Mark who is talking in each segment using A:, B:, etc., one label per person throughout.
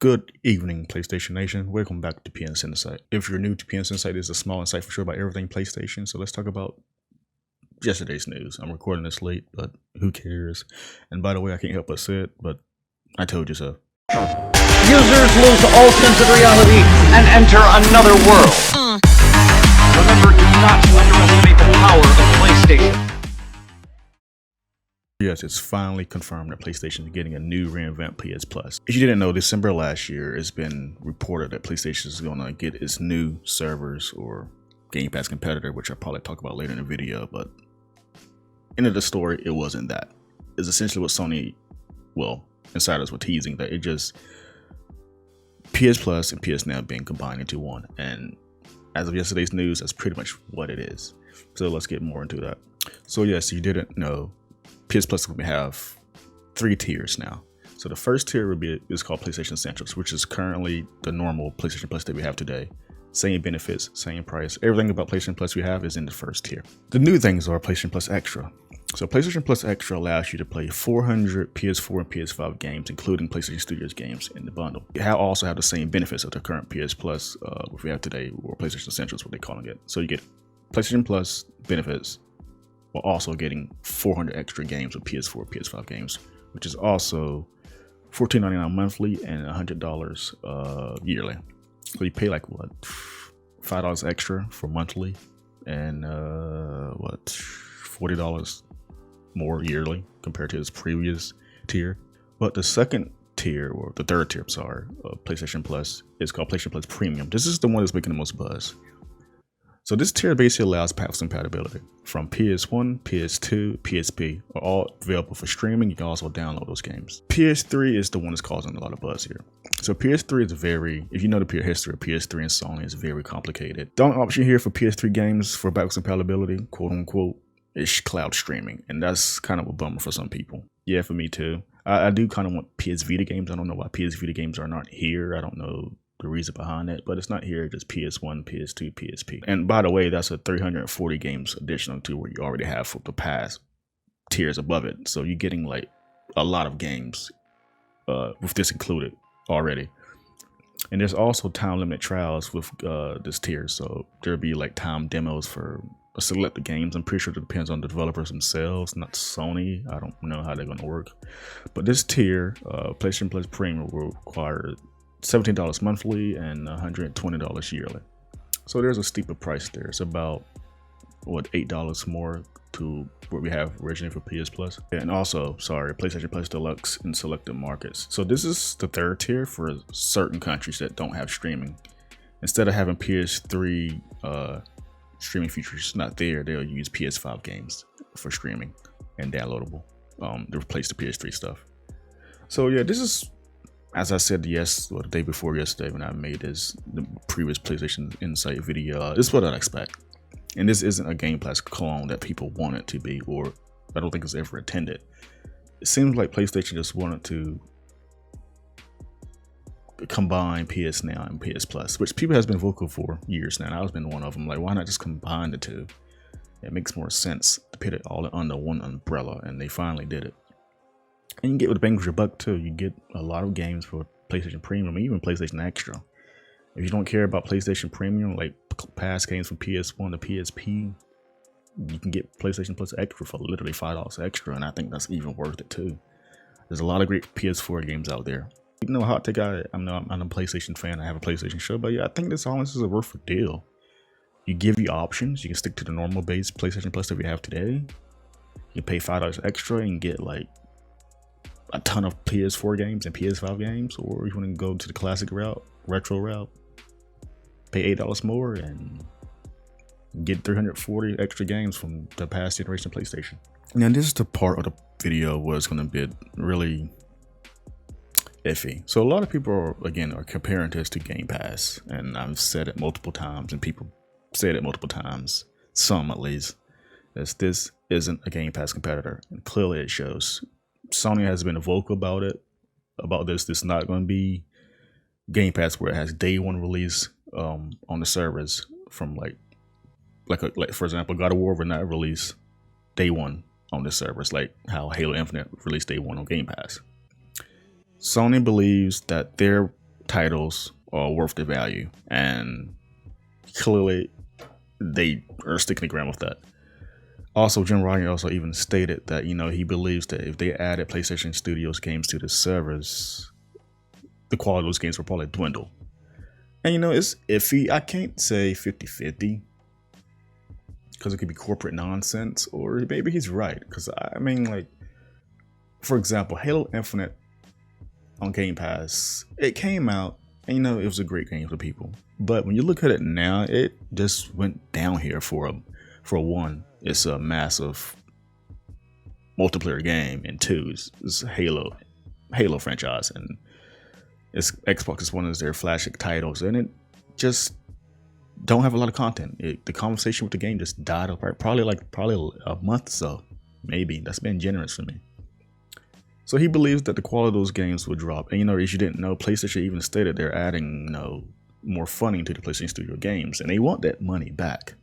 A: Good evening, PlayStation Nation. Welcome back to PN's Insight. If you're new to PN's Insight, this is a small insight for sure about everything PlayStation. So let's talk about yesterday's news. I'm recording this late, but who cares? And by the way, I can't help but say it, but I told you so.
B: Users lose all sense of reality and enter another world. Remember, do not underestimate the power of PlayStation.
A: Yes, it's finally confirmed that PlayStation is getting a new revamped PS Plus. If you didn't know, December last year, it's been reported that PlayStation is going to get its new servers or Game Pass competitor, which I'll probably talk about later in the video. But end of the story, it wasn't that. It's essentially what Sony, well, insiders were teasing, that it just PS Plus and PS Now being combined into one. And as of yesterday's news, that's pretty much what it is. So let's get more into that. So yes, you didn't know, PS Plus will have 3 tiers now. So the first tier is called PlayStation Essentials, which is currently the normal PlayStation Plus that we have today. Same benefits, same price. Everything about PlayStation Plus we have is in the first tier. The new things are PlayStation Plus Extra. So PlayStation Plus Extra allows you to play 400 PS4 and PS5 games, including PlayStation Studios games in the bundle. You also have the same benefits of the current PS Plus, which we have today, or PlayStation Essentials, what they're calling it. So you get PlayStation Plus benefits, while also getting 400 extra games with PS4, PS5 games, which is also $14.99 monthly and $100 yearly. So you pay like what, $5 extra for monthly, and what, $40 more yearly compared to its previous tier. But the second tier, or the third tier, I'm sorry, of PlayStation Plus is called PlayStation Plus Premium. This is the one that's making the most buzz. So this tier basically allows backwards compatibility from PS1, PS2, PSP are all available for streaming. You can also download those games. PS3 is the one that's causing a lot of buzz here. So PS3 is if you know the history of PS3 and Sony, is very complicated. The only option here for PS3 games for backwards compatibility, quote unquote, is cloud streaming. And that's kind of a bummer for some people. Yeah, for me too. I do kind of want PS Vita games. I don't know why PS Vita games are not here. I don't know the reason behind it, but it's not here, just PS1, PS2, PSP. And by the way, that's a 340 games additional to what you already have for the past tiers above it. So you're getting like a lot of games with this included already. And there's also time limit trials with this tier. So there'll be like time demos for selected games. I'm pretty sure it depends on the developers themselves, not Sony. I don't know how they're going to work. But this tier, PlayStation Plus Premium, will require $17 monthly and $120 yearly. So there's a steeper price there. It's about what, $8 more to what we have originally for PS Plus. And also, sorry, PlayStation Plus Deluxe in selected markets. So this is the third tier for certain countries that don't have streaming. Instead of having PS3 streaming features not there, they'll use PS5 games for streaming and downloadable to replace the PS3 stuff. So yeah, this is, as I said the day before yesterday when I made the previous PlayStation Insight video, this is what I'd expect. And this isn't a Game Pass clone that people want it to be, or I don't think it's ever intended. It seems like PlayStation just wanted to combine PS Now and PS Plus, which people has been vocal for years now. And I've been one of them. Like, why not just combine the two? It makes more sense to put it all under one umbrella, and they finally did it. And you get with the bang for your buck too. You get a lot of games for PlayStation Premium, even PlayStation Extra. If you don't care about PlayStation Premium, like past games from PS1 to PSP, you can get PlayStation Plus Extra for literally $5 extra, and I think that's even worth it too. There's a lot of great PS4 games out there. You know, hot take, I'm a PlayStation fan. I have a PlayStation show, but yeah, I think this honestly is a worth a deal. You give you options. You can stick to the normal base PlayStation Plus that we have today. You pay $5 extra and get like a ton of PS4 games and PS5 games, or if you want to go to the classic route, retro route, pay $8 more and get 340 extra games from the past generation of PlayStation. Now this is the part of the video where it's going to be really iffy. So a lot of people are comparing this to Game Pass, and I've said it multiple times, and people said it multiple times, some at least, as this isn't a Game Pass competitor, and clearly it shows. Sony has been vocal about this. This is not going to be Game Pass where it has day one release on the servers from like for example, God of War will not release day one on the servers like how Halo Infinite released day one on Game Pass. Sony believes that their titles are worth the value, and clearly they are sticking the ground with that. Also, Jim Ryan also even stated that, you know, he believes that if they added PlayStation Studios games to the servers, the quality of those games will probably dwindle. And, you know, it's iffy. I can't say 50-50 because it could be corporate nonsense, or maybe he's right. Because, I mean, like, for example, Halo Infinite on Game Pass, it came out, and, you know, it was a great game for people. But when you look at it now, it just went down here for one. It's a massive multiplayer game, and two, it's Halo franchise, and it's Xbox is one of their flagship titles, and it just don't have a lot of content. The conversation with the game just died up, right? Probably a month or so, maybe. That's been generous for me. So he believes that the quality of those games will drop. And, you know, as you didn't know, PlayStation even stated they're adding, you know, more funding to the PlayStation Studio games, and they want that money back.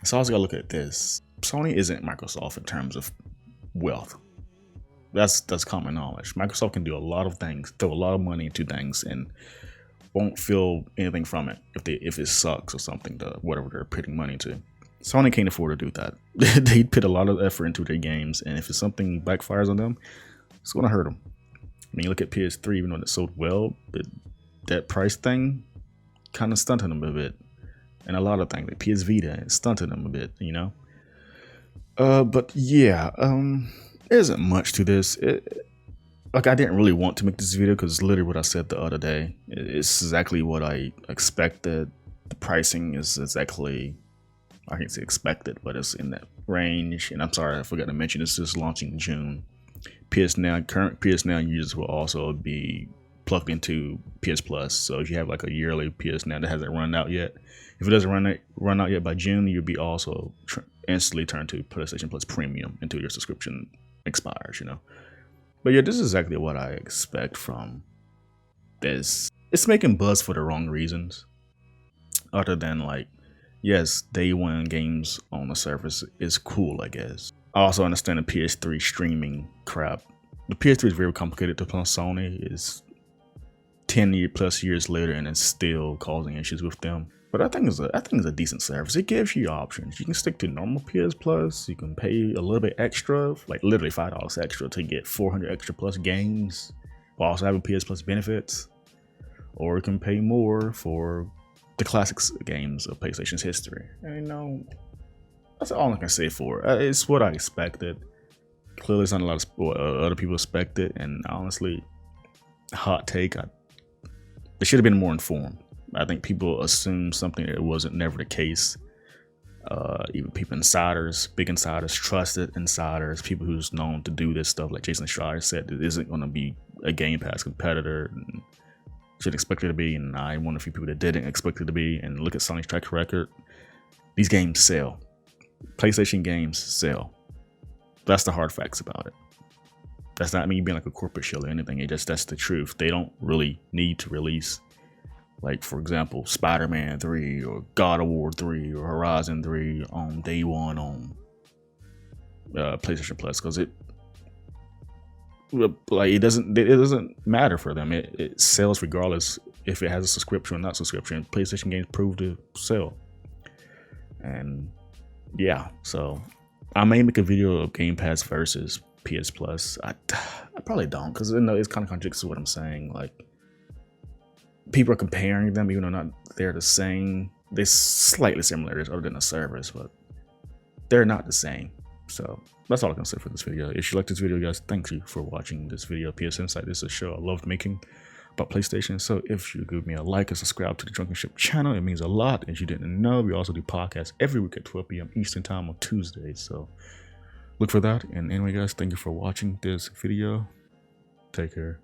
A: So I was gonna look at this. Sony isn't Microsoft in terms of wealth. That's common knowledge. Microsoft can do a lot of things, throw a lot of money into things, and won't feel anything from it if it sucks or something, to whatever they're putting money to. Sony can't afford to do that. They put a lot of effort into their games, and if it's something backfires on them, it's gonna hurt them. I mean, look at PS3, even though it sold well, but that price thing kind of stunted them a bit. And a lot of things, like PS Vita, stunted them a bit, you know? But yeah, there isn't much to this. Like, I didn't really want to make this video because it's literally what I said the other day. It's exactly what I expected. The pricing is exactly, I can't say expected, but it's in that range. And I'm sorry, I forgot to mention, this is launching in June. Current PS Now users will also be plugged into PS Plus. So if you have like a yearly PS Now that hasn't run out yet, if it doesn't run out yet by June, you'll be also instantly turned to PlayStation Plus Premium until your subscription expires, you know. But yeah, this is exactly what I expect from this. It's making buzz for the wrong reasons. Other than, like, yes, day one games on the surface is cool, I guess. I also understand the PS3 streaming crap. The PS3 is very complicated to play on Sony. It's 10 plus years later, and it's still causing issues with them. But I think it's a decent service. It gives you options. You can stick to normal PS Plus. You can pay a little bit extra, like literally $5 extra, to get 400 extra plus games, while also having PS Plus benefits. Or you can pay more for the classics games of PlayStation's history. And, you know, that's all I can say for it. It's what I expected. Clearly, it's not a lot of what other people expected. And honestly, hot take, they should have been more informed. I think people assumed something that wasn't never the case. Even people, insiders, big insiders, trusted insiders, people who's known to do this stuff, like Jason Schreier said, it isn't going to be a Game Pass competitor. And should expect it to be, and I'm one of the few people that didn't expect it to be. And look at Sony's track record. These games sell. PlayStation games sell. That's the hard facts about it. That's not me being like a corporate shill or anything. That's the truth. They don't really need to release, like, for example, Spider-Man 3 or God of War 3 or Horizon 3 on day one on PlayStation Plus, because it doesn't matter for them. It sells regardless if it has a subscription or not subscription. PlayStation games prove to sell. And yeah, so I may make a video of Game Pass versus PS Plus. I probably don't, because it kind of contradicts what I'm saying. Like, people are comparing them, even though they're the same. They're slightly similar, other than the servers, but they're not the same. So that's all I can say for this video. If you like this video, guys, thank you for watching this video. PS Insight, this is a show I loved making about PlayStation. So if you give me a like and subscribe to the Drunken Ship channel, it means a lot. As you didn't know, we also do podcasts every week at 12 p.m. Eastern time on Tuesdays. So look for that. And anyway, guys, thank you for watching this video. Take care.